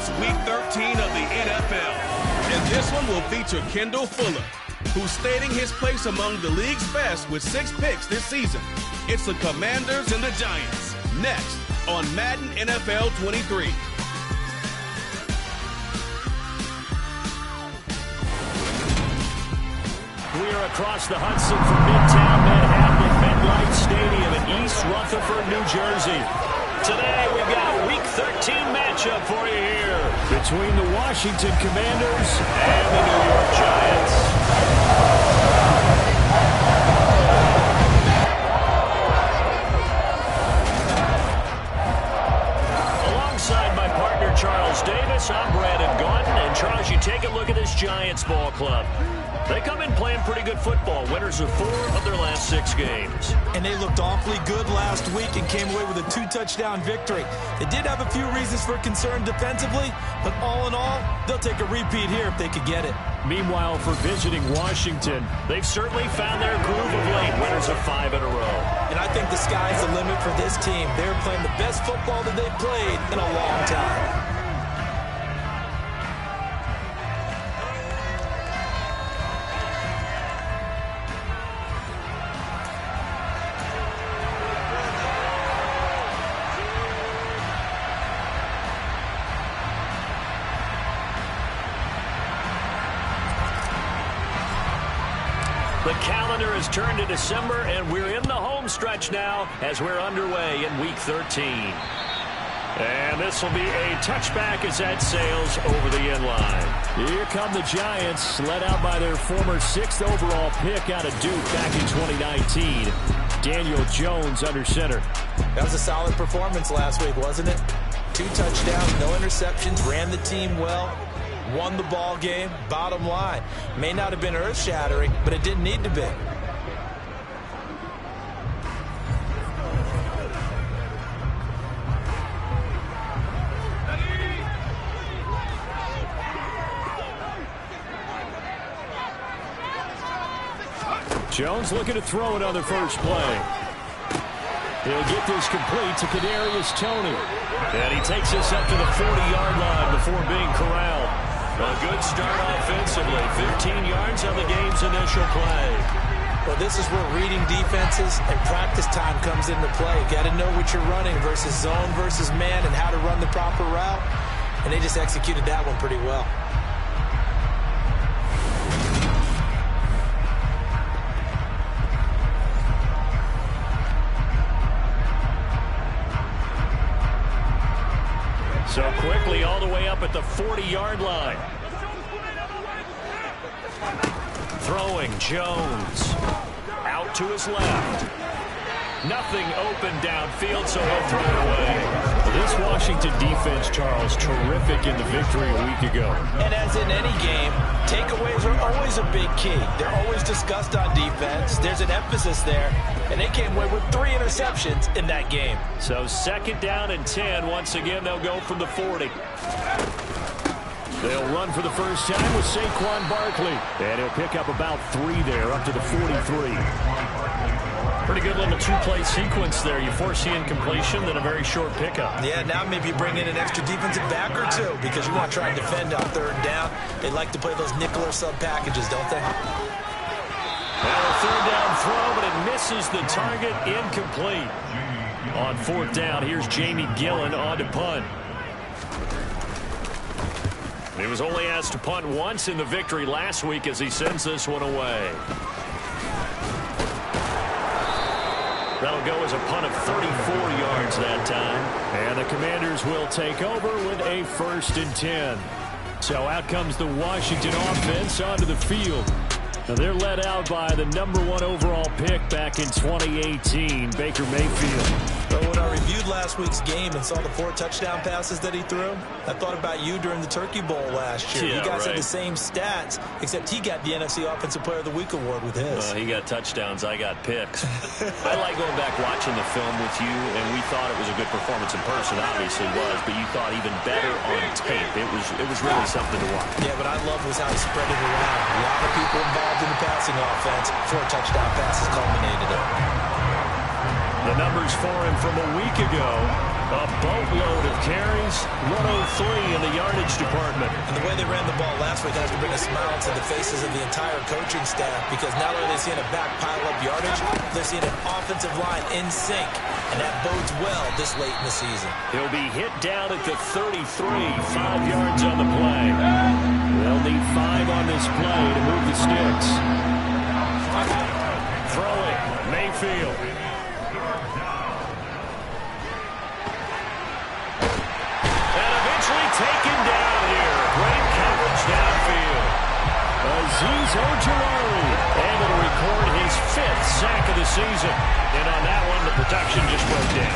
It's Week 13 of the NFL, and this one will feature Kendall Fuller, who's stating his place among the league's best with 6 picks this season. It's the Commanders and the Giants, next on Madden NFL 23. We are across the Hudson from Midtown Manhattan at MetLife Stadium in East Rutherford, New Jersey. Today we've got a Week 13 matchup for you here between the Washington Commanders and the New York Giants. Alongside my partner Charles Davis, I'm Brandon Gaudin. And Charles, you take a look at this Giants ball club. They come in playing pretty good football, winners of 4 of their last 6 games. And they looked awfully good last week and came away with a 2-touchdown victory. They did have a few reasons for concern defensively, but all in all, they'll take a repeat here if they could get it. Meanwhile, for visiting Washington, they've certainly found their groove of late, winners of 5 in a row. And I think the sky's the limit for this team. They're playing the best football that they've played in a long time. The calendar has turned to December, and we're in the home stretch now as we're underway in Week 13. And this will be a touchback as that sails over the end line. Here come the Giants, led out by their former 6th overall pick out of Duke back in 2019. Daniel Jones under center. That was a solid performance last week, wasn't it? 2 touchdowns, no interceptions, ran the team well. Won the ball game. Bottom line, may not have been earth-shattering, but it didn't need to be. Jones looking to throw it on the first play. He'll get this complete to Kadarius Toney. And he takes this up to the 40-yard line before being corralled. A good start offensively. 15 yards on the game's initial play. Well, this is where reading defenses and practice time comes into play. Got to know what you're running versus zone versus man and how to run the proper route. And they just executed that one pretty well. So quickly all the way up at the 40-yard line. Throwing Jones. Out to his left. Nothing open downfield, so he'll throw it away. This Washington defense, Charles, terrific in the victory a week ago. And as in any game, takeaways are always a big key. They're always discussed on defense. There's an emphasis there. And they came away with 3 interceptions in that game. So 2nd down and 10. Once again, they'll go from the 40. They'll run for the first time with Saquon Barkley. And he'll pick up about 3 there, up to the 43. Pretty good little 2-play sequence there. You force the incompletion, then a very short pickup. Yeah, now maybe bring in an extra defensive back or 2 because you want to try and defend on 3rd down. They like to play those nickel or sub packages, don't they? Well, a 3rd down throw, but it misses the target, incomplete. On 4th down, here's Jamie Gillen on to punt. He was only asked to punt once in the victory last week as he sends this one away. That'll go as a punt of 34 yards that time. And the Commanders will take over with a 1st and 10. So out comes the Washington offense onto the field. Now they're led out by the #1 overall pick back in 2018, Baker Mayfield. But when I reviewed last week's game and saw the 4 touchdown passes that he threw, I thought about you during the Turkey Bowl last year. Yeah, you guys right. had the same stats, except he got the NFC Offensive Player of the Week award with his. He got touchdowns, I got picks. I like going back watching the film with you, and we thought it was a good performance in person, obviously was, but you thought even better on tape. It was really something to watch. Yeah, but I love was how he spread it around. A lot of people involved in the passing offense. 4 touchdown passes culminated it. The numbers for him from a week ago. A boatload of carries, 103 in the yardage department. And the way they ran the ball last week has to bring a smile to the faces of the entire coaching staff, because not only are they seeing a back pile up yardage, they're seeing an offensive line in sync, and that bodes well this late in the season. He'll be hit down at the 33, 5 yards on the play. They'll need 5 on this play to move the sticks. Throwing, Mayfield. Taken down here. Great coverage downfield. Azeez Ojulari able to record his 5th sack of the season. And on that one, the protection just broke down.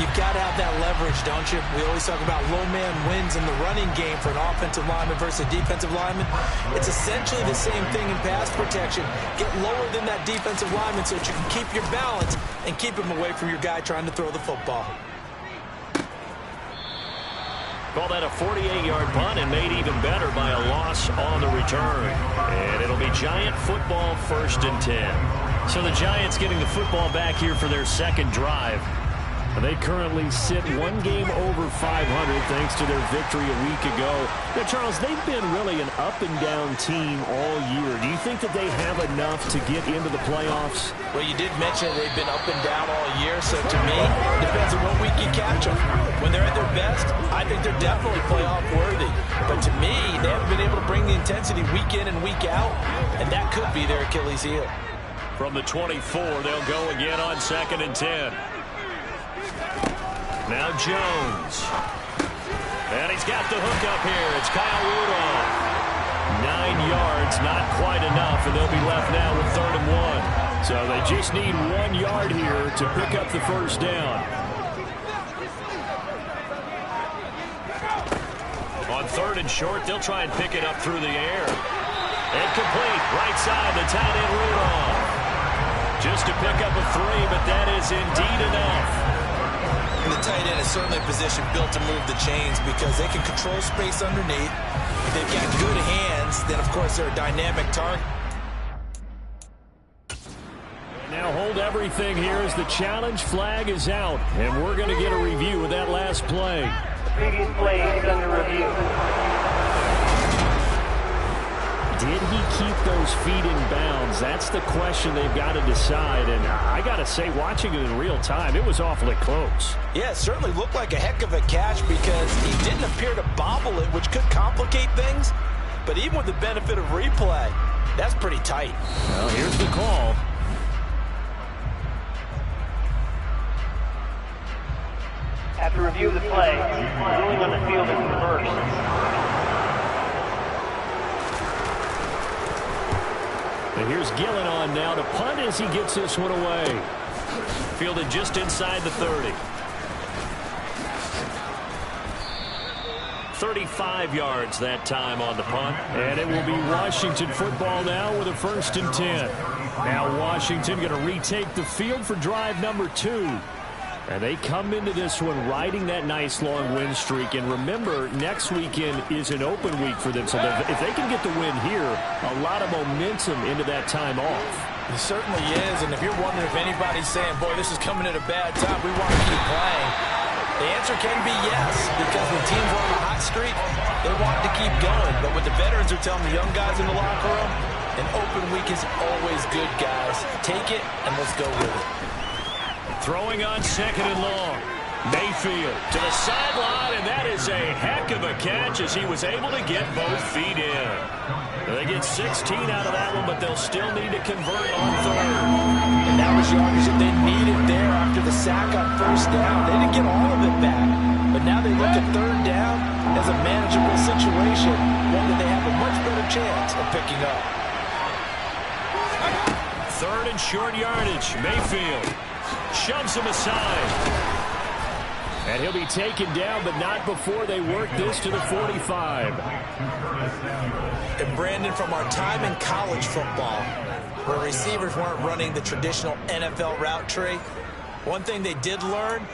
You've got to have that leverage, don't you? We always talk about low man wins in the running game for an offensive lineman versus a defensive lineman. It's essentially the same thing in pass protection. Get lower than that defensive lineman so that you can keep your balance and keep him away from your guy trying to throw the football. Call that a 48-yard punt, and made even better by a loss on the return. And it'll be Giant football, 1st and 10. So the Giants getting the football back here for their second drive. They currently sit 1 game over 500 thanks to their victory a week ago. Now, Charles, they've been really an up-and-down team all year. Do you think that they have enough to get into the playoffs? Well, you did mention they've been up and down all year, so to me, it depends on what week you catch them. When they're at their best, I think they're definitely playoff worthy. But to me, they haven't been able to bring the intensity week in and week out, and that could be their Achilles heel. From the 24, they'll go again on 2nd and 10. Now Jones. And he's got the hook up here. It's Kyle Rudolph. 9 yards, not quite enough, and they'll be left now with 3rd and 1. So they just need 1 yard here to pick up the 1st down. On 3rd and short, they'll try and pick it up through the air. And complete. Right side, the tight end Rudolph. Just to pick up a 3, but that is indeed enough. And the tight end is certainly a position built to move the chains because they can control space underneath. If they've got good hands, then, of course, they're a dynamic target. Now hold everything here as the challenge flag is out. And we're going to get a review of that last play. The previous play is under review. Did he keep those feet in bounds? That's the question they've got to decide. And I got to say, watching it in real time, it was awfully close. Yeah, it certainly looked like a heck of a catch because he didn't appear to bobble it, which could complicate things. But even with the benefit of replay, that's pretty tight. Well, here's the call. After review of the play, ruling on the field is reversed. And here's Gillen on now to punt as he gets this one away. Fielded just inside the 30. 35 yards that time on the punt. And it will be Washington football now with a 1st and 10. Now Washington going to retake the field for drive number 2. And they come into this one riding that nice long win streak. And remember, next weekend is an open week for them. So if they can get the win here, a lot of momentum into that time off. It certainly is. And if you're wondering if anybody's saying, boy, this is coming at a bad time, we want to keep playing, the answer can be yes. Because when teams are on a hot streak, they want to keep going. But what the veterans are telling the young guys in the locker room, an open week is always good, guys. Take it and let's go with it. Throwing on 2nd and long. Mayfield to the sideline, and that is a heck of a catch as he was able to get both feet in. They get 16 out of that one, but they'll still need to convert on 3rd. And that was yardage that they needed there after the sack on 1st down. They didn't get all of it back, but now they look at 3rd down as a manageable situation, one that they have a much better chance of picking up. 3rd and short yardage. Mayfield shoves him aside. And he'll be taken down, but not before they work this to the 45. And Brandon, from our time in college football, where receivers weren't running the traditional NFL route tree, one thing they did learn,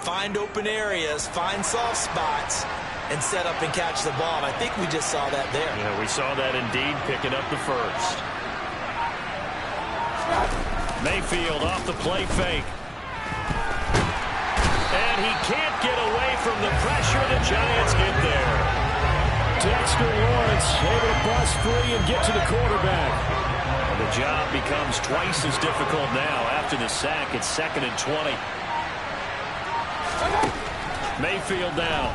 find open areas, find soft spots, and set up and catch the ball. And I think we just saw that there. Yeah, we saw that indeed, picking up the 1st. Mayfield off the play fake. And he can't get away from the pressure. The Giants get there. Dexter Lawrence able to bust free and get to the quarterback. And the job becomes twice as difficult now after the sack. It's 2nd and 20. Mayfield down.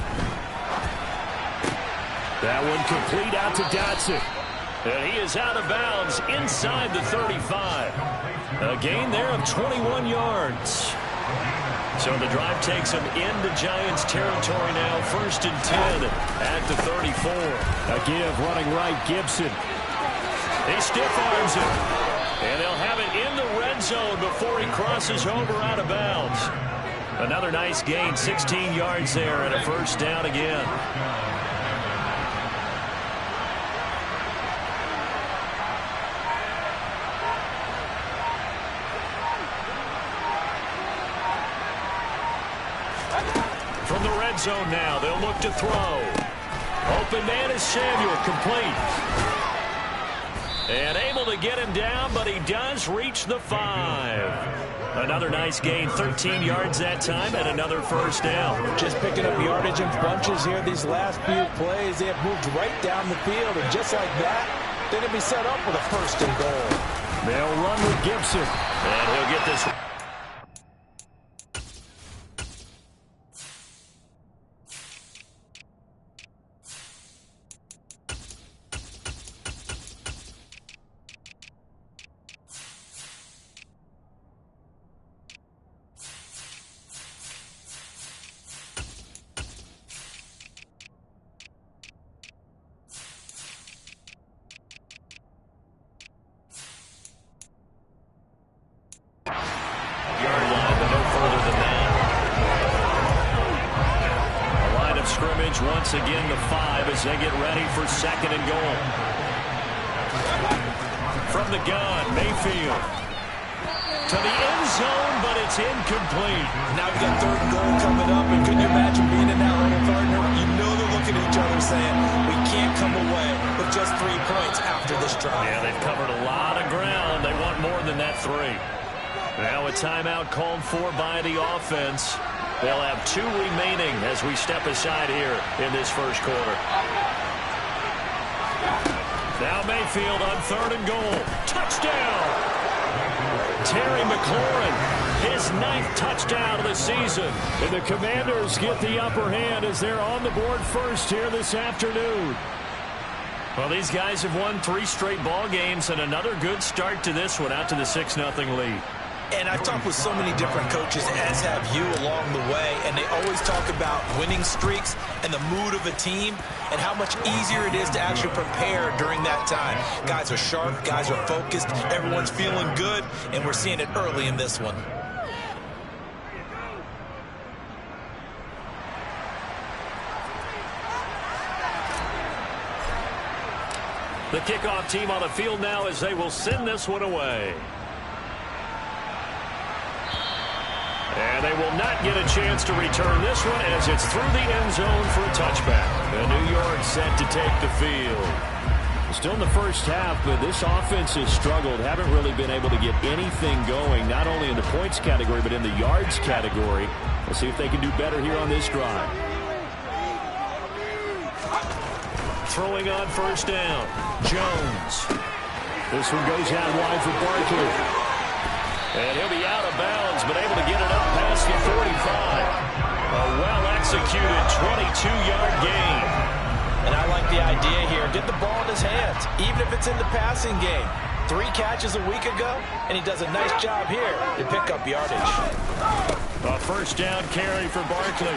That one complete out to Dotson. And he is out of bounds inside the 35. A gain there of 21 yards. So the drive takes him into Giants territory now. 1st and 10 at the 34. A give running right, Gibson. He stiff arms it. And they'll have it in the red zone before he crosses over out of bounds. Another nice gain, 16 yards there, and a 1st down again. From the red zone now, they'll look to throw. Open man is Samuel, complete. And able to get him down, but he does reach the 5. Another nice gain, 13 yards that time, and another 1st down. Just picking up yardage in bunches here these last few plays. They have moved right down the field, and just like that, they're going to be set up with a 1st and goal. They'll run with Gibson. And he'll get this. Once again, the 5 as they get ready for 2nd and goal. From the gun, Mayfield. To the end zone, but it's incomplete. Now we got 3rd and goal coming up, and can you imagine being in that little partner? You know they're looking at each other saying, we can't come away with just 3 points after this drive. Yeah, they've covered a lot of ground. They want more than that 3. Now a timeout called for by the offense. They'll have 2 remaining as we step aside here in this 1st quarter. Now Mayfield on 3rd and goal. Touchdown! Terry McLaurin, his 9th touchdown of the season. And the Commanders get the upper hand as they're on the board first here this afternoon. Well, these guys have won 3 straight ball games and another good start to this one out to the 6-0 lead. And I've talked with so many different coaches, as have you, along the way, and they always talk about winning streaks and the mood of a team and how much easier it is to actually prepare during that time. Guys are sharp, guys are focused, everyone's feeling good, and we're seeing it early in this one. The kickoff team on the field now as they will send this one away. And they will not get a chance to return this one as it's through the end zone for a touchback. And New York set to take the field. Still in the 1st half, but this offense has struggled. Haven't really been able to get anything going, not only in the points category, but in the yards category. We'll see if they can do better here on this drive. Throwing on 1st down, Jones. This one goes out wide for Barkley. And he'll be out of bounds, but able to get it up past the 45. A well-executed 22-yard gain. And I like the idea here. Get the ball in his hands, even if it's in the passing game. 3 catches a week ago, and he does a nice job here to pick up yardage. A 1st down carry for Barkley.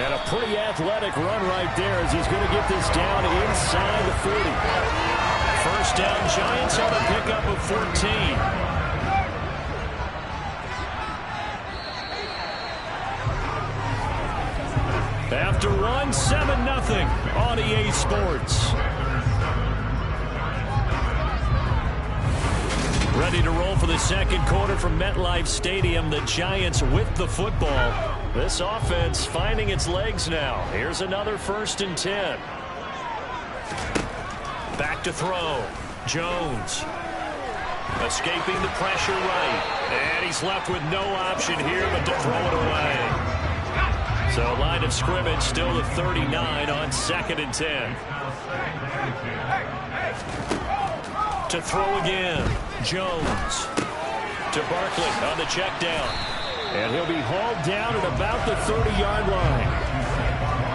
And a pretty athletic run right there as he's going to get this down inside the 40. 1st down, Giants on a pickup of 14. After one, 7-0 on EA Sports. Ready to roll for the 2nd quarter from MetLife Stadium. The Giants with the football. This offense finding its legs now. Here's another 1st and 10. Back to throw. Jones. Escaping the pressure right. And he's left with no option here but to throw it away. So line of scrimmage still at 39 on 2nd and 10. To throw again. Jones. To Barkley on the check down. And he'll be hauled down at about the 30-yard line.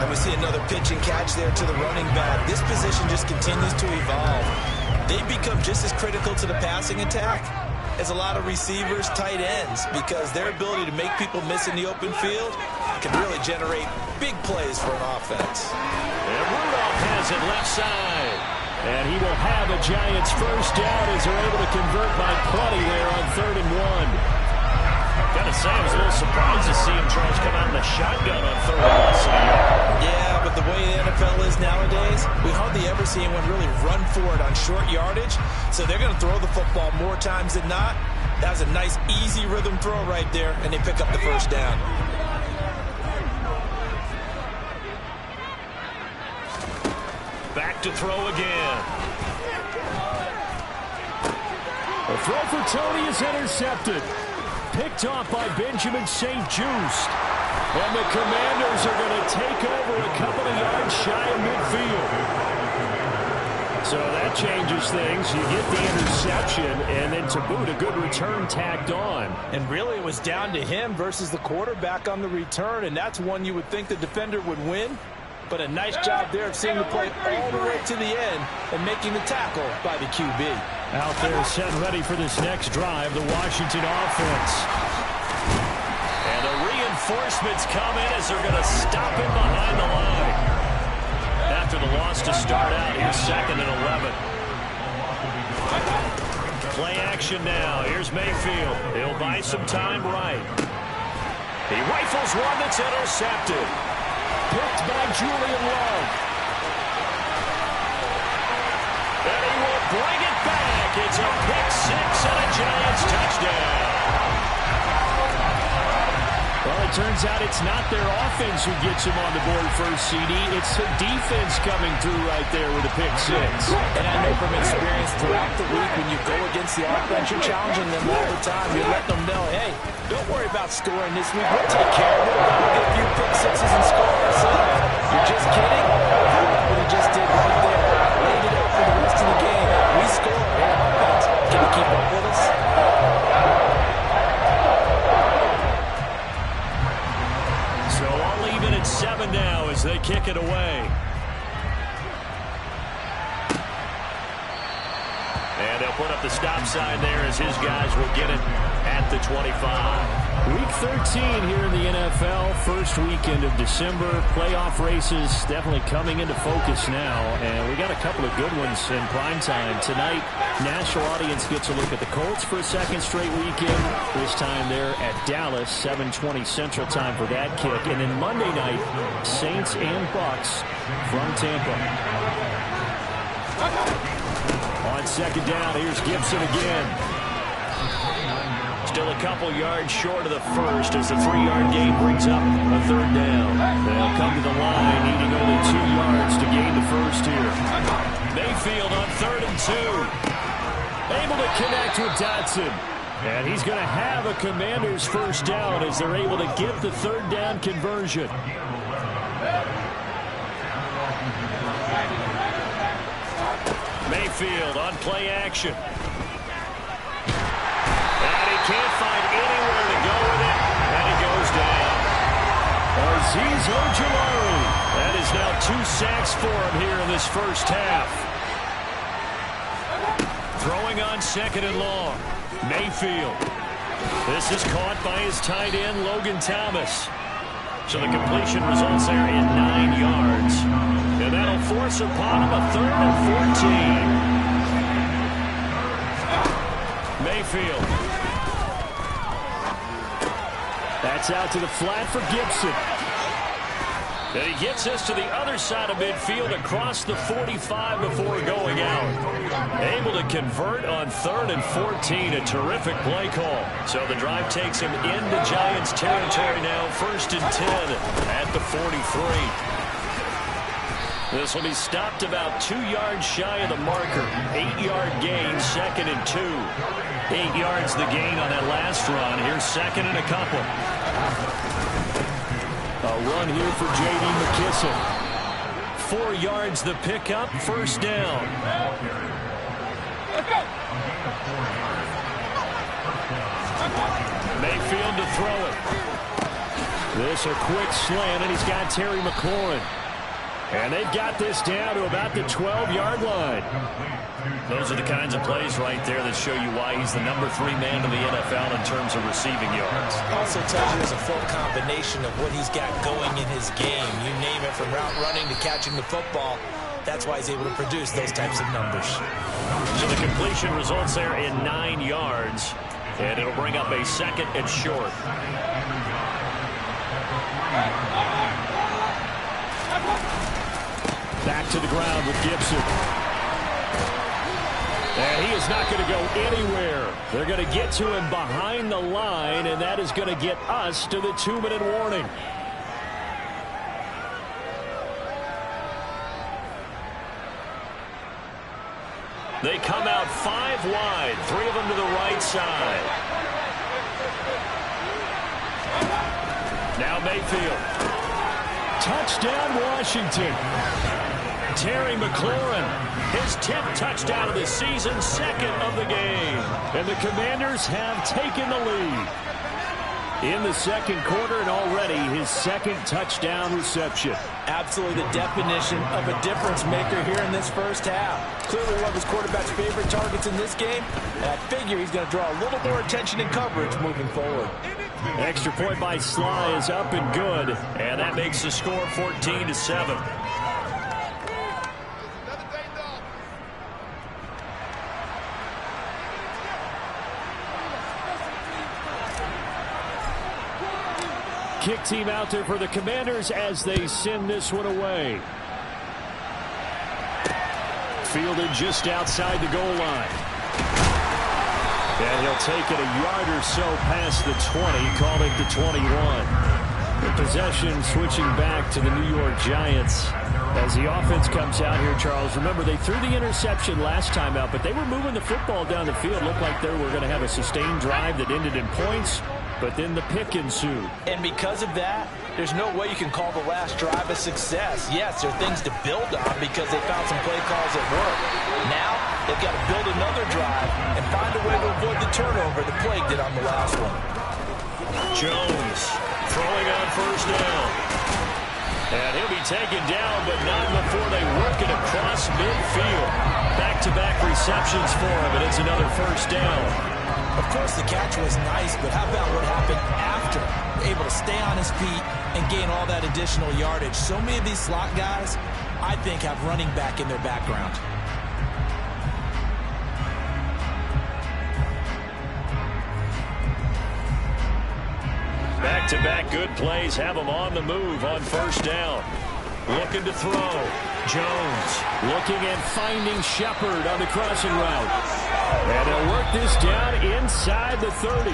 And we see another pitch and catch there to the running back. This position just continues to evolve. They become just as critical to the passing attack as a lot of receivers, tight ends, because their ability to make people miss in the open field can really generate big plays for an offense. And Rudolph has it left side. And he will have a Giants first down as they're able to convert by plenty there on 3rd and 1. Gotta say, I was a little surprised to see him, Charles, come out in the shotgun on 3rd and less than a yard. Yeah, but the way the NFL is nowadays, we hardly ever see anyone really run for it on short yardage. So they're going to throw the football more times than not. That was a nice, easy rhythm throw right there, and they pick up the first down. Back to throw again. The throw for Tony is intercepted. Picked off by Benjamin St-Juste. And the Commanders are going to take over a couple of yards shy of midfield. So that changes things. You get the interception, and then to boot, a good return tacked on. And really it was down to him versus the quarterback on the return, and that's one you would think the defender would win. But a nice job there of seeing the play all the way to the end and making the tackle by the QB. Out there set ready for this next drive, the Washington offense. And the reinforcements come in as they're going to stop him behind the line. After the loss to start out, here's 2nd and 11. Play action now. Here's Mayfield. He'll buy some time right. He rifles one that's intercepted. Picked by Julian Love. And he will bring it back. It's a pick 6 and a Giants touchdown. Well, it turns out it's not their offense who gets him on the board first, CD. It's the defense coming through right there with a pick 6. And I know from experience throughout the week, when you go against the offense, you're challenging them all the time. You let them know, hey, don't worry about scoring this week. We'll take care of it. We'll get a few pick 6s and score ourselves. You're just kidding? How about what he just did right there? Laid it out for the rest of the game. We scored. Hey, offense, can you keep up with us? So I'll leave it at 7 now as they kick it away. And they'll put up the stop sign there as his guys will get it at the 25. Week 13 here in the NFL, first weekend of December. Playoff races definitely coming into focus now, and we got a couple of good ones in prime time. Tonight, national audience gets a look at the Colts for a second straight weekend. This time they're at Dallas, 7:20 Central Time for that kick. And then Monday night, Saints and Bucks from Tampa. On 2nd down, here's Gibson again. Still a couple yards short of the first as the 3-yard gain brings up a 3rd down. They'll come to the line, needing only 2 yards to gain the first here. Mayfield on 3rd and 2. Able to connect with Dotson. And he's going to have a Commander's first down as they're able to get the 3rd down conversion. Mayfield on play action. And he can't find anywhere to go with it, and he goes down. Azeez Ojulari. That is now 2 sacks for him here in this first half. Throwing on 2nd and long. Mayfield. This is caught by his tight end, Logan Thomas. So the completion results there in 9 yards. And that'll force upon him a 3rd and 14. Mayfield. That's out to the flat for Gibson. And he gets us to the other side of midfield across the 45 before going out. Able to convert on 3rd and 14. A terrific play call. So the drive takes him into Giants territory now. 1st and 10 at the 43. This will be stopped about 2 yards shy of the marker. 8-yard gain, 2nd and 2. 8 yards the gain on that last run. Here's second and a couple. A run here for J.D. McKissic. 4 yards the pickup, first down. Mayfield to throw it. This a quick slant, and he's got Terry McLaurin. And they've got this down to about the 12-yard line. Those are the kinds of plays right there that show you why he's the number 3 man in the NFL in terms of receiving yards. Also tells you there's a full combination of what he's got going in his game. You name it, from route running to catching the football. That's why he's able to produce those types of numbers. So the completion results there in 9 yards. And it'll bring up a second and short. Back to the ground with Gibson. And he is not going to go anywhere. They're going to get to him behind the line, and that is going to get us to the 2-minute warning. They come out 5 wide, 3 of them to the right side. Now Mayfield. Touchdown, Washington. Terry McLaurin, his 10th touchdown of the season, second of the game. And the Commanders have taken the lead in the second quarter, and already his second touchdown reception. Absolutely the definition of a difference maker here in this first half. Clearly one of his quarterback's favorite targets in this game, and I figure he's going to draw a little more attention and coverage moving forward. Extra point by Sly is up and good, and that makes the score 14-7. Kick team out there for the Commanders as they send this one away. Fielded just outside the goal line. And he'll take it a yard or so past the 20, calling it the 21. The possession switching back to the New York Giants as the offense comes out here, Charles. Remember, they threw the interception last time out, but they were moving the football down the field. Looked like they were going to have a sustained drive that ended in points. But then the pick ensued. And because of that, there's no way you can call the last drive a success. Yes, there are things to build on because they found some play calls that work. Now, they've got to build another drive and find a way to avoid the turnover the Plague did on the last one. Jones throwing on first down. And he'll be taken down, but not before they work it across midfield. Back-to-back receptions for him, and it's another first down. Of course, the catch was nice, but how about what happened after? Able to stay on his feet and gain all that additional yardage. So many of these slot guys, I think, have running back in their background. Back-to-back good plays have them on the move on first down. Looking to throw. Jones looking and finding Shepard on the crossing route. And they'll work this down inside the 30.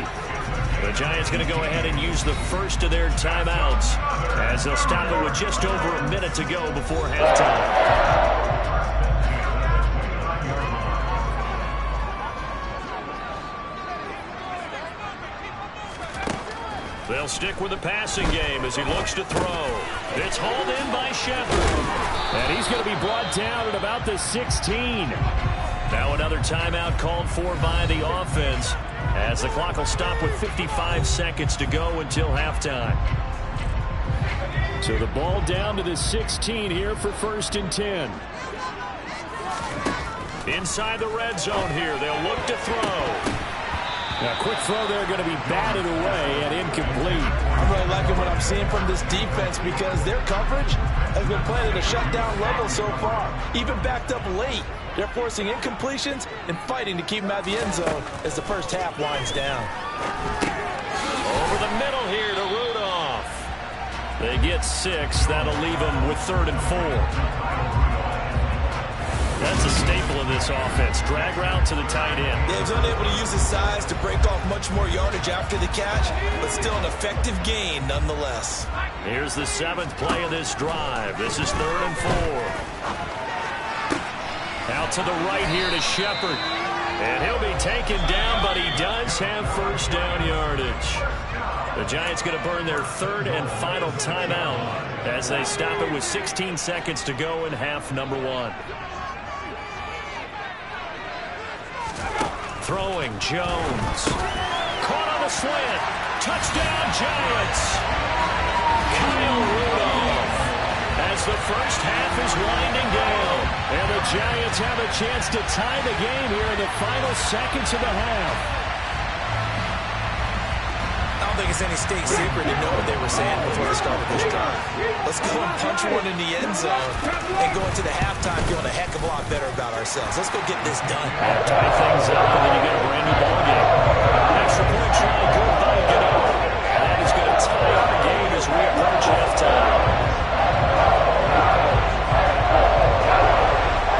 The Giants going to go ahead and use the first of their timeouts as they'll stop it with just over a minute to go before halftime. They'll stick with the passing game as he looks to throw. It's hauled in by Shepard. And he's going to be brought down at about the 16. Now another timeout called for by the offense as the clock will stop with 55 seconds to go until halftime. So the ball down to the 16 here for 1st and 10. Inside the red zone here, they'll look to throw. Now, quick throw there, going to be batted away and incomplete. I'm really liking what I'm seeing from this defense because their coverage has been played at a shutdown level so far. Even backed up late, they're forcing incompletions and fighting to keep them out of the end zone as the first half winds down. Over the middle here to Rudolph. They get 6. That'll leave them with 3rd and 4. That's a staple of this offense. Drag route to the tight end. They've been able to use his size to break off much more yardage after the catch, but still an effective gain nonetheless. Here's the 7th play of this drive. This is 3rd and 4. Out to the right here to Shepard. And he'll be taken down, but he does have first down yardage. The Giants going to burn their third and final timeout as they stop it with 16 seconds to go in half number 1. Throwing, Jones. Caught on the slant. Touchdown, Giants. Kyle Rudolph. As the first half is winding down. And the Giants have a chance to tie the game here in the final seconds of the half. I don't think it's any state secret to know what they were saying before the start of this drive. Let's go and punch one in the end zone and go into the halftime feeling a heck of a lot better about ourselves. Let's go get this done. Tie things up, and then you get a brand new ball game. Extra point try, good by Gano. That is going to tie our game as we approach halftime.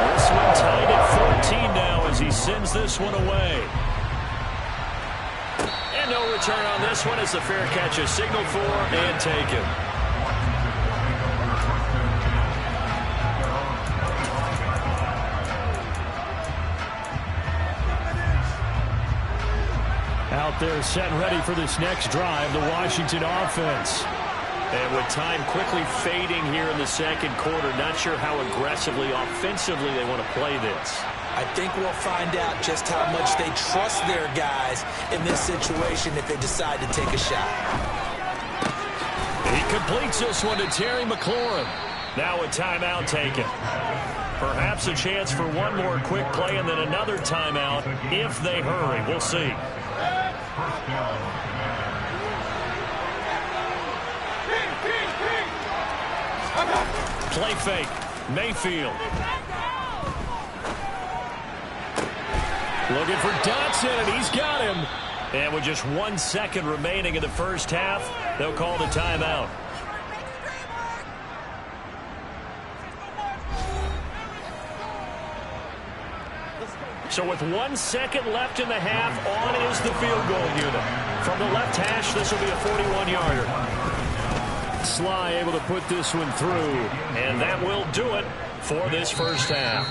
This one tied at 14 now as he sends this one away. And no return on this one as the fair catch is signaled for and taken. Out there set and ready for this next drive, the Washington offense. And with time quickly fading here in the second quarter, not sure how aggressively, offensively they want to play this. I think we'll find out just how much they trust their guys in this situation if they decide to take a shot. He completes this one to Terry McLaurin. Now a timeout taken. Perhaps a chance for one more quick play and then another timeout if they hurry. We'll see. Play fake. Mayfield. Looking for Dotson, and he's got him. And with just 1 second remaining in the first half, they'll call the timeout. So with 1 second left in the half, on is the field goal unit. From the left hash, this will be a 41-yarder. Sly able to put this one through, and that will do it for this first half.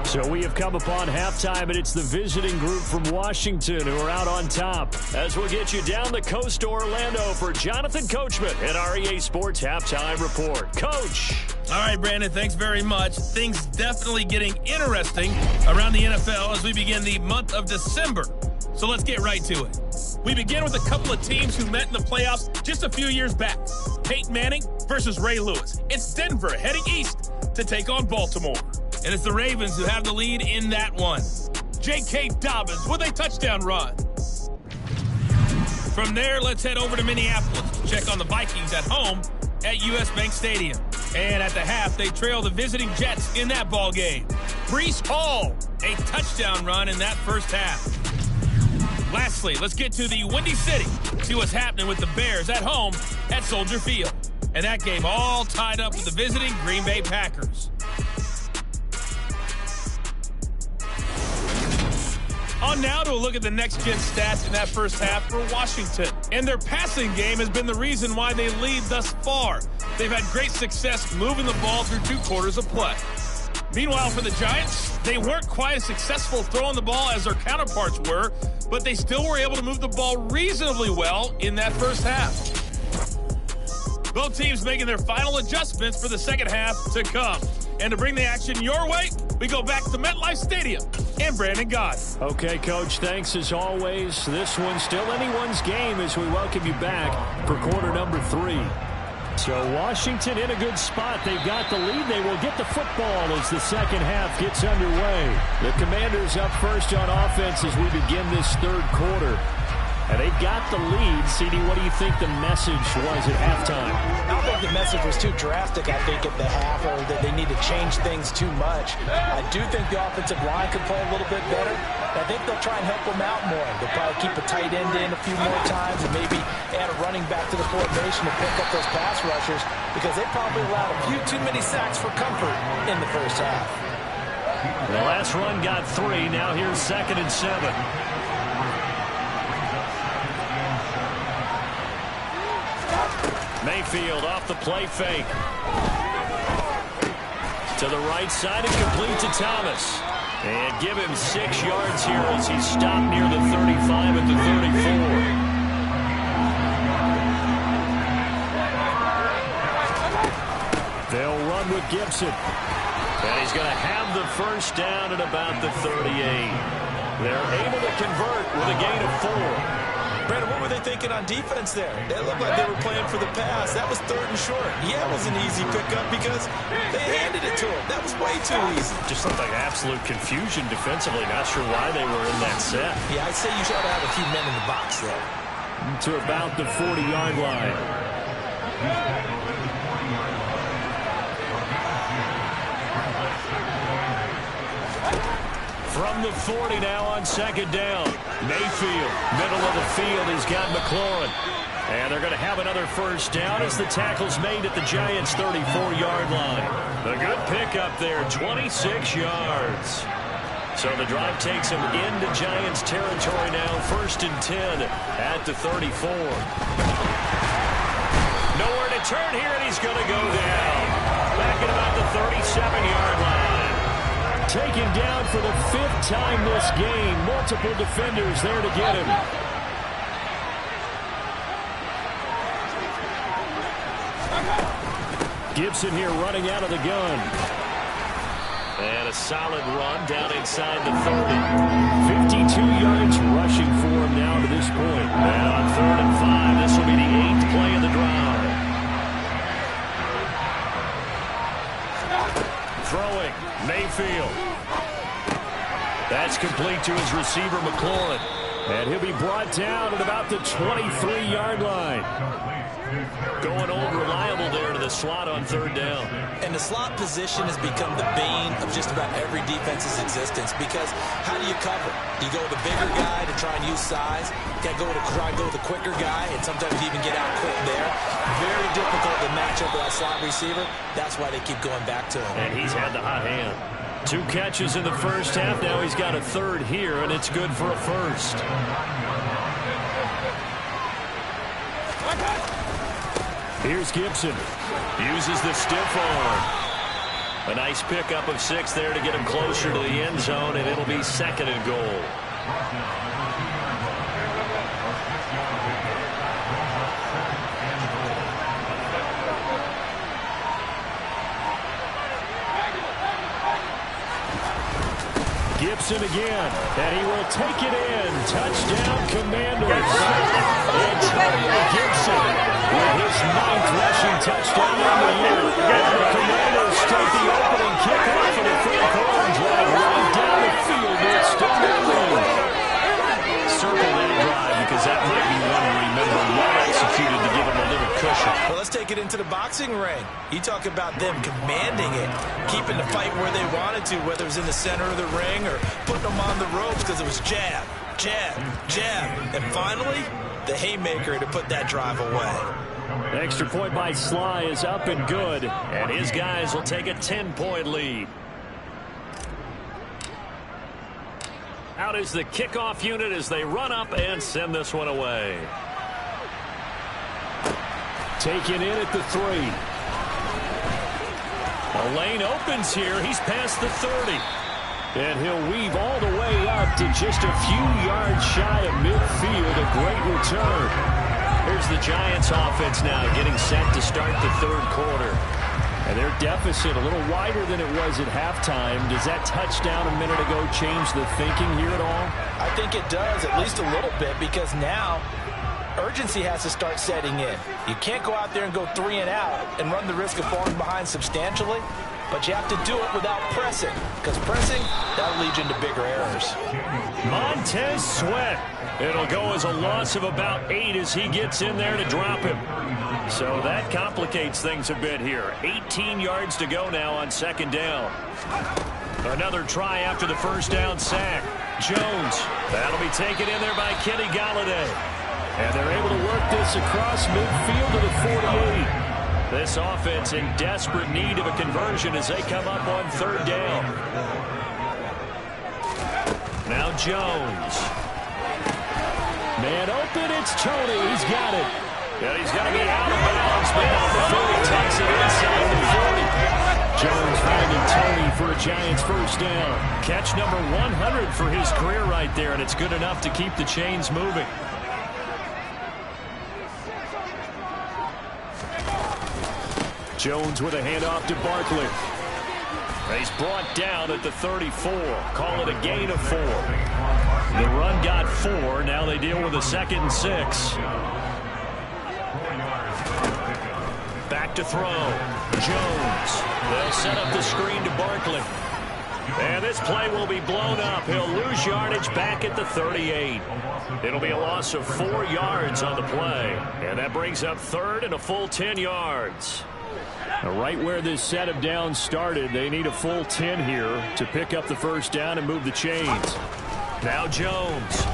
So we have come upon halftime, and it's the visiting group from Washington who are out on top. As we'll get you down the coast to Orlando for Jonathan Coachman at our EA Sports Halftime Report. Coach. All right, Brandon, thanks very much. Things definitely getting interesting around the NFL as we begin the month of December. So let's get right to it. We begin with a couple of teams who met in the playoffs just a few years back. Peyton Manning versus Ray Lewis. It's Denver heading east to take on Baltimore. And it's the Ravens who have the lead in that one. J.K. Dobbins with a touchdown run. From there, let's head over to Minneapolis to check on the Vikings at home at U.S. Bank Stadium. And at the half, they trail the visiting Jets in that ball game. Breece Hall, a touchdown run in that first half. Lastly, let's get to the Windy City. See what's happening with the Bears at home at Soldier Field. And that game all tied up with the visiting Green Bay Packers. On now to a look at the next-gen stats in that first half for Washington. And their passing game has been the reason why they lead thus far. They've had great success moving the ball through 2 quarters of play. Meanwhile, for the Giants, they weren't quite as successful throwing the ball as their counterparts were, but they still were able to move the ball reasonably well in that first half. Both teams making their final adjustments for the second half to come. And to bring the action your way, we go back to MetLife Stadium and Brandon Gaudin. Okay, Coach, thanks as always. This one's still anyone's game as we welcome you back for quarter number 3. So Washington in a good spot. They've got the lead. They will get the football as the second half gets underway. The Commanders up first on offense as we begin this third quarter. And they've got the lead. CD, what do you think the message was at halftime? I don't think the message was too drastic, I think, at the half, or that they need to change things too much. I do think the offensive line could play a little bit better. I think they'll try and help them out more. They'll probably keep a tight end in a few more times and maybe add a running back to the formation to pick up those pass rushers because they probably allowed a few too many sacks for comfort in the first half. The last run got 3. Now here's 2nd and 7. Mayfield off the play fake. To the right side and complete to Thomas. And give him 6 yards here as he stopped near the 35 at the 34. They'll run with Gibson. And he's going to have the first down at about the 38. They're able to convert with a gain of 4. Brandon, what were they thinking on defense there? They looked like they were playing for the pass. That was 3rd and short. Yeah, it was an easy pickup because they handed it to him. That was way too easy. Just looked like absolute confusion defensively. Not sure why they were in that set. Yeah, I'd say you should have a few men in the box there. To about the 40-yard line. From the 40 now on 2nd down. Mayfield, middle of the field. He's got McLaurin. And they're going to have another first down as the tackle's made at the Giants' 34-yard line. A good pickup there, 26 yards. So the drive takes him into Giants territory now, 1st and 10 at the 34. Nowhere to turn here, and he's going to go down. Back at about the 37-yard line. Taken down for the 5th time this game. Multiple defenders there to get him. Gibson here running out of the gun. And a solid run down inside the 30. 52 yards rushing for him now to this point. And on 3rd and 5, this will be the 8th play of the drive. Throwing, Mayfield. That's complete to his receiver, McLaurin. And he'll be brought down at about the 23-yard line. Going old reliable there to the slot on 3rd down. And the slot position has become the bane of just about every defense's existence because how do you cover? You go with the bigger guy to try and use size. You got to try and go with the quicker guy and sometimes you even get out quick there. Very difficult to match up with that slot receiver. That's why they keep going back to him. And he's had the hot hand. 2 catches in the first half. Now he's got a 3rd here, and it's good for a first. Here's Gibson. Uses the stiff arm. A nice pickup of 6 there to get him closer to the end zone, and it'll be 2nd and goal. Gibson again, and he will take it in. Touchdown, Commanders. Antonio Gibson with his 9th rushing touchdown on the year. The Commanders take the opening kickoff of the 3rd quarter drive right down the field to extend their lead. Circle that drive because that might be one to remember. Well executed to give him a little cushion. Well, let's take it into the boxing ring. You talk about them commanding it, keeping the fight where they wanted to, whether it was in the center of the ring or putting them on the ropes because it was jab, jab, jab. And finally, the haymaker to put that drive away. Extra point by Sly is up and good. And his guys will take a 10-point lead. Out is the kickoff unit as they run up and send this one away. Taken in at the 3. A lane opens here. He's past the 30. And he'll weave all the way up to just a few yards shy of midfield. A great return. Here's the Giants offense now getting set to start the 3rd quarter. And their deficit a little wider than it was at halftime. Does that touchdown a minute ago change the thinking here at all? I think it does, at least a little bit, because now urgency has to start setting in. You can't go out there and go 3 and out and run the risk of falling behind substantially, but you have to do it without pressing, because pressing, that'll lead you into bigger errors. Montez Sweat. It'll go as a loss of about 8 as he gets in there to drop him. So that complicates things a bit here. 18 yards to go now on 2nd down. Another try after the first down sack. Jones. That'll be taken in there by Kenny Golladay. And they're able to work this across midfield to the 48. This offense in desperate need of a conversion as they come up on 3rd down. Now Jones. Man open, it's Tony. He's got it. And he's going to be out of bounds, but the 40 takes it inside the 40. Jones finding Tony for a Giants first down. Catch number 100 for his career right there, and it's good enough to keep the chains moving. Jones with a handoff to Barkley. He's brought down at the 34. Call it a gain of 4. The run got 4. Now they deal with a 2nd and 6. Back to throw. Jones. They'll set up the screen to Barkley. And this play will be blown up. He'll lose yardage back at the 38. It'll be a loss of 4 yards on the play. And that brings up 3rd and a full 10 yards. Right where this set of downs started, they need a full 10 here to pick up the first down and move the chains. Now Jones.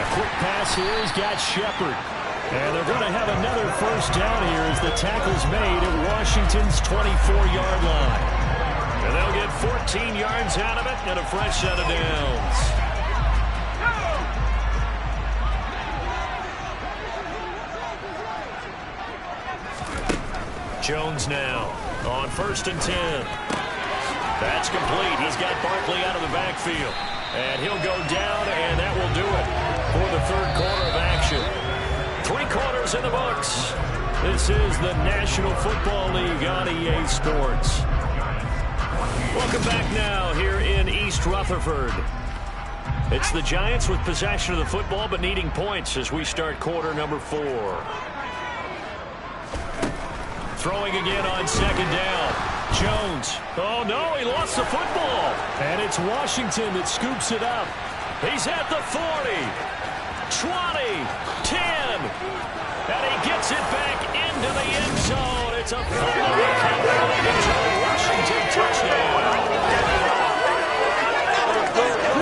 A quick pass here has got Shepard. And they're going to have another first down here as the tackle's made at Washington's 24-yard line. And they'll get 14 yards out of it and a fresh set of downs. Jones now on 1st and 10. That's complete. He's got Barkley out of the backfield. And he'll go down, and that will do it for the 3rd quarter of action. 3 quarters in the books. This is the National Football League on EA Sports. Welcome back now here in East Rutherford. It's the Giants with possession of the football but needing points as we start quarter number 4. Throwing again on 2nd down. Jones. Oh, no, he lost the football. And it's Washington that scoops it up. He's at the 40, 20, 10. And he gets it back into the end zone. It's a fumble recovery leading to a Washington touchdown.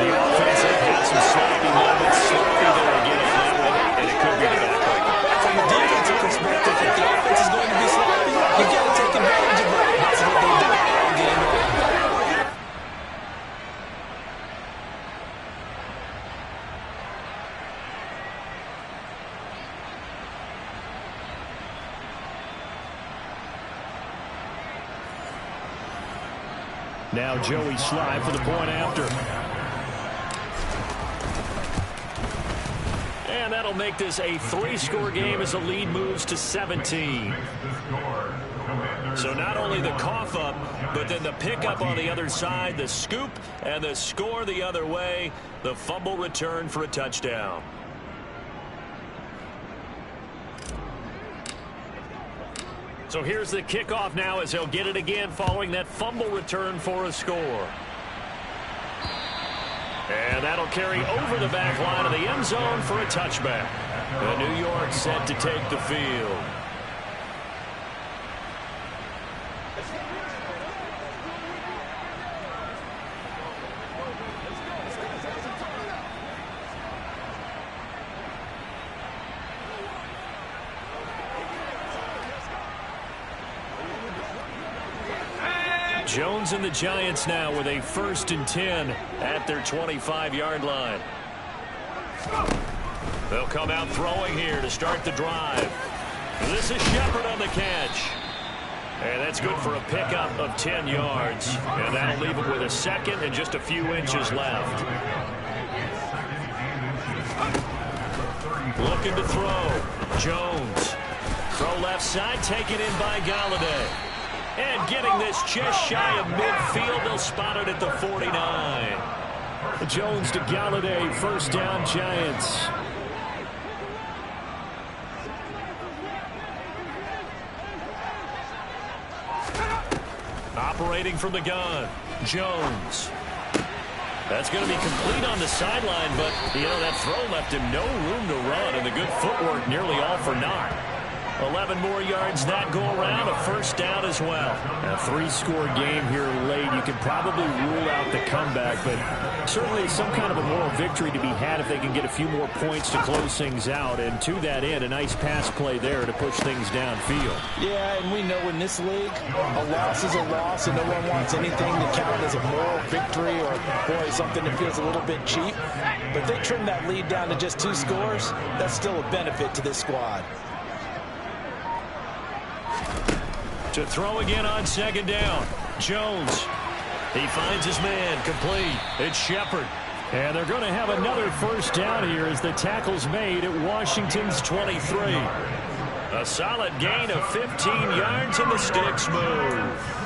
The offense had some sloppy moments. Sloppy there again on that one. And it could be the back. From a defensive perspective, if the offense is going to be sloppy, you got to take advantage of that. That's what they did all game long. Now Joey Slye for the point after. And that'll make this a 3-score game as the lead moves to 17. So not only the cough up, but then the pickup on the other side, the scoop, and the score the other way, the fumble return for a touchdown. So here's the kickoff now as he'll get it again following that fumble return for a score. And that'll carry over the back line of the end zone for a touchback. And New York set to take the field. Jones and the Giants now with a 1st and 10 at their 25-yard line. They'll come out throwing here to start the drive. This is Shepard on the catch. And that's good for a pickup of 10 yards. And that'll leave him with a 2nd and just a few inches left. Looking to throw. Jones. Throw left side, taken in by Galladay. And getting this just shy of midfield, they'll spot it at the 49. Jones to Galladay, first down Giants. Operating from the gun, Jones. That's going to be complete on the sideline, but, you know, that throw left him no room to run, and the good footwork nearly all for naught. 11 more yards that go around, a first down as well. A 3-score game here late. You can probably rule out the comeback, but certainly some kind of a moral victory to be had if they can get a few more points to close things out. And to that end, a nice pass play there to push things downfield. Yeah, and we know in this league, a loss is a loss, and no one wants anything to count as a moral victory or, boy, something that feels a little bit cheap. But if they trim that lead down to just 2 scores, that's still a benefit to this squad. To throw again on second down. Jones. He finds his man. Complete. It's Shepard. And they're going to have another first down here as the tackle's made at Washington's 23. A solid gain of 15 yards and the sticks move.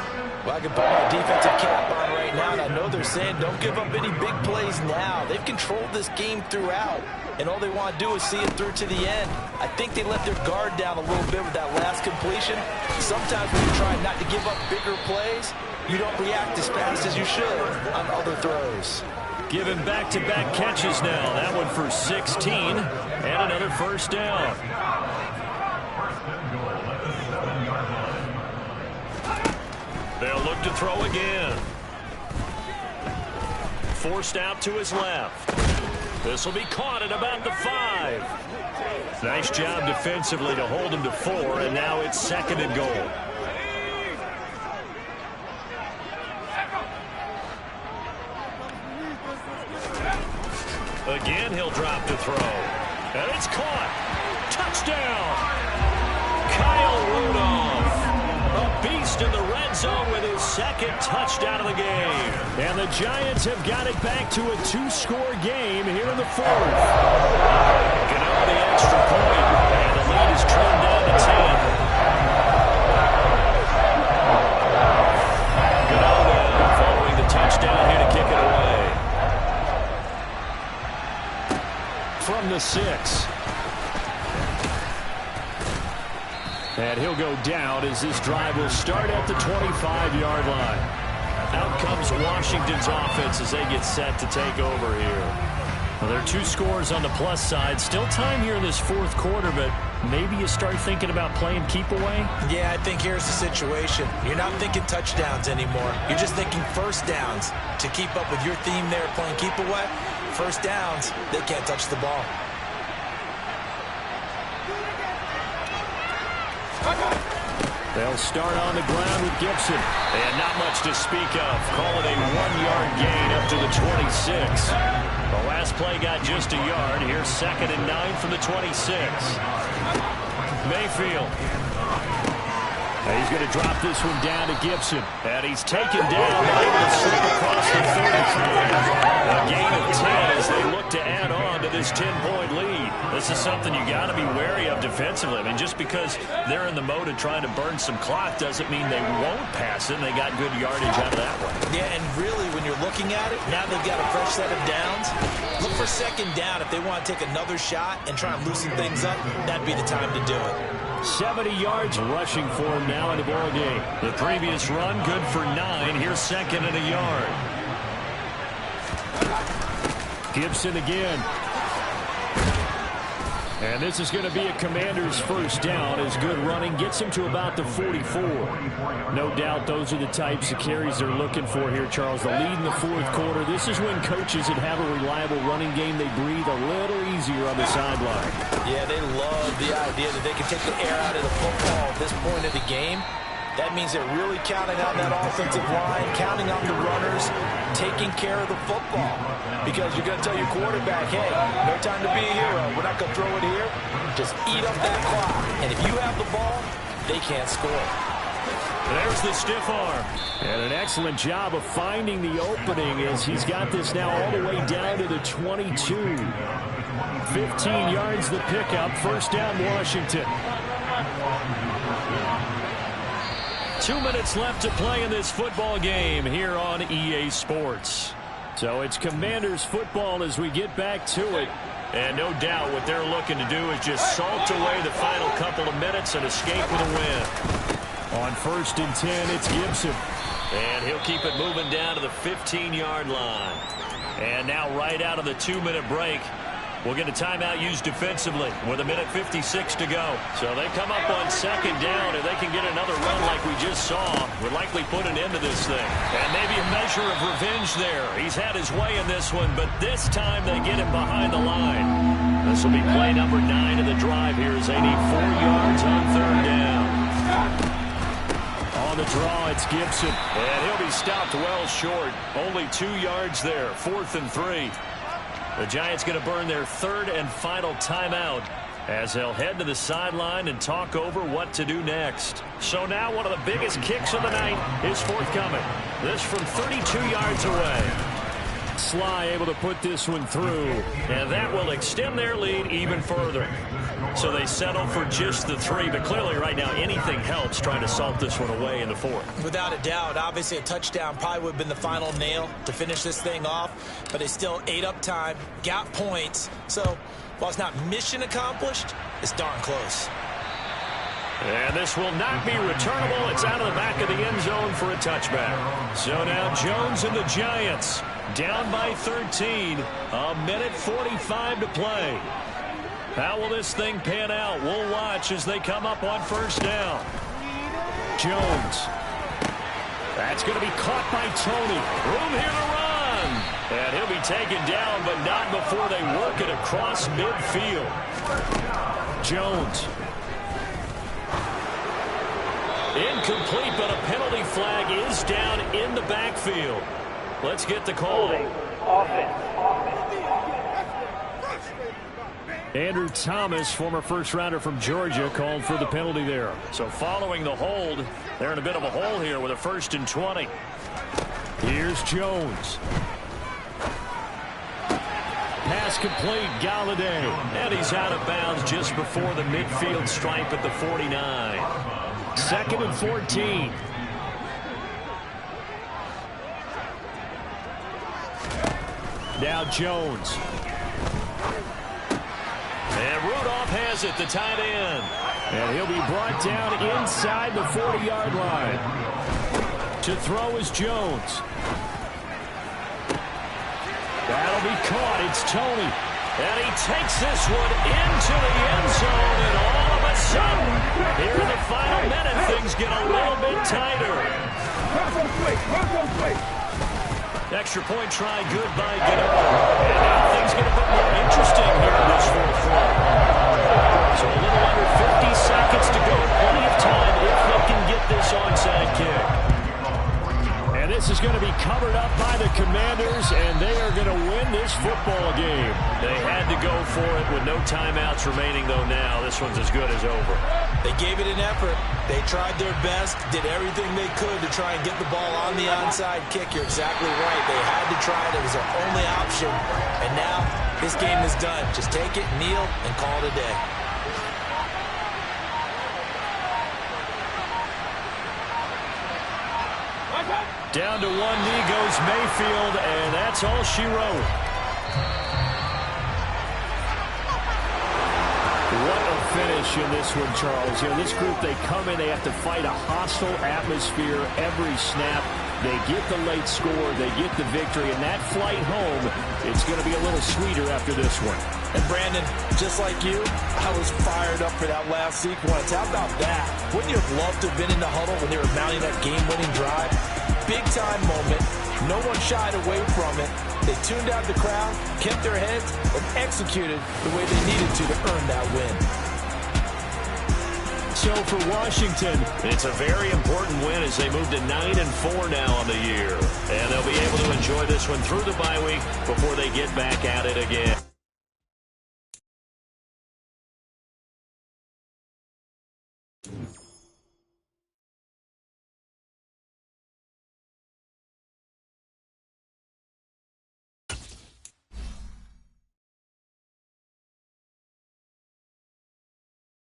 Well, I can put my defensive cap on right now, and I know they're saying don't give up any big plays now. They've controlled this game throughout, and all they want to do is see it through to the end. I think they let their guard down a little bit with that last completion. Sometimes when you're trying not to give up bigger plays, you don't react as fast as you should on other throws. Given back-to-back catches now. That one for 16 and another first down. They'll look to throw again. Forced out to his left. This will be caught at about the 5. Nice job defensively to hold him to 4, and now it's second and goal. Again, he'll drop to throw. And it's caught. Touchdown. Kyle Rudolph. A beast in the red zone with his second touchdown of the game. And the Giants have got it back to a 2-score game here in the 4th. Get over the extra point. And the lead is trimmed down to 10. Good on them following the touchdown here to kick it away. From the 6. And he'll go down as this drive will start at the 25-yard line. Out comes Washington's offense as they get set to take over here. Well, there are 2 scores on the plus side. Still time here in this 4th quarter, but maybe you start thinking about playing keep away? Yeah, I think here's the situation. You're not thinking touchdowns anymore. You're just thinking first downs. To keep up with your theme there playing keep away, first downs, they can't touch the ball. They'll start on the ground with Gibson. And not much to speak of. Call it a 1-yard gain up to the 26. The last play got just a yard. Here's second and 9 from the 26. Mayfield. And he's going to drop this one down to Gibson. And he's taken down, able to slip across the 35. A gain of 10 as they look to add on to this 10-point lead. This is something you got to be wary of defensively. I mean, just because they're in the mode of trying to burn some clock doesn't mean they won't pass it, and they got good yardage out of that one. Yeah, and really, when you're looking at it, now they've got a fresh set of downs. Look for second down if they want to take another shot and try and loosen things up. That'd be the time to do it. 70 yards rushing for him now in the ball game. The previous run, good for 9. Here's second and a yard. Gibson again. And this is going to be a Commander's first down as good running gets him to about the 44. No doubt those are the types of carries they're looking for here, Charles. The lead in the 4th quarter. This is when coaches that have a reliable running game, they breathe a little easier on the sideline. Yeah, they love the idea that they can take the air out of the football at this point of the game. That means they're really counting on that offensive line, counting on the runners, taking care of the football. Because you're going to tell your quarterback, hey, no time to be a hero. We're not going to throw it here. Just eat up that clock. And if you have the ball, they can't score. There's the stiff arm. And an excellent job of finding the opening as he's got this now all the way down to the 22. 15 yards the pickup. First down, Washington. 2 minutes left to play in this football game here on EA Sports. So it's Commanders football as we get back to it. And no doubt what they're looking to do is just salt away the final couple of minutes and escape with a win. On 1st and 10, it's Gibson. And he'll keep it moving down to the 15-yard line. And now right out of the 2-minute break, we'll get a timeout used defensively with 1:56 to go. So they come up on second down, and they can get another run like we just saw. Would likely put an end to this thing. And maybe a measure of revenge there. He's had his way in this one, but this time they get him behind the line. This will be play number 9 of the drive here as they need 4 yards on 3rd down. On the draw, it's Gibson. And he'll be stopped well short. Only 2 yards there. 4th and 3. The Giants going to burn their 3rd and final timeout as they'll head to the sideline and talk over what to do next. So now one of the biggest kicks of the night is forthcoming. This from 32 yards away. Sly able to put this one through. And that will extend their lead even further. So they settle for just the 3, but clearly right now anything helps trying to salt this one away in the 4th. Without a doubt, obviously a touchdown probably would have been the final nail to finish this thing off, but they still ate up time, got points. So while it's not mission accomplished, it's darn close. And this will not be returnable. It's out of the back of the end zone for a touchback. So now Jones and the Giants down by 13. A minute 45 to play. How will this thing pan out? We'll watch as they come up on first down. Jones. That's going to be caught by Tony. Room here to run. And he'll be taken down, but not before they work it across midfield. Jones. Incomplete, but a penalty flag is down in the backfield. Let's get the call. Andrew Thomas, former first-rounder from Georgia, called for the penalty there. So following the hold, they're in a bit of a hole here with a 1st and 20. Here's Jones. Pass complete, Galladay. And he's out of bounds just before the midfield stripe at the 49. 2nd and 14. Now Jones. And Rudolph has it, the tight end. And he'll be brought down inside the 40-yard line. To throw is Jones. That'll be caught. It's Tony. And he takes this one into the end zone. And all of a sudden, here in the final minute, things get a little bit tighter. Extra point try good by Gano. And now things get a bit more interesting here in this 4th quarter. So a little under 50 seconds to go. Plenty of time if they can get this onside kick. And this is going to be covered up by the Commanders, and they are going to win this football game. They had to go for it with no timeouts remaining, though now this one's as good as over. They gave it an effort. They tried their best, did everything they could to try and get the ball on the onside kick. You're exactly right. They had to try it. It was their only option. And now this game is done. Just take it, kneel, and call it a day. Down to one knee goes Mayfield, and that's all she wrote. What a finish in this one, Charles. You know, this group, they come in, they have to fight a hostile atmosphere every snap. They get the late score, they get the victory, and that flight home, it's going to be a little sweeter after this one. And Brandon, just like you, I was fired up for that last sequence. How about that? Wouldn't you have loved to have been in the huddle when they were mounting that game-winning drive? Big-time moment. No one shied away from it. They tuned out the crowd, kept their heads, and executed the way they needed to earn that win. So for Washington, it's a very important win as they move to 9-4 now on the year. And they'll be able to enjoy this one through the bye week before they get back at it again.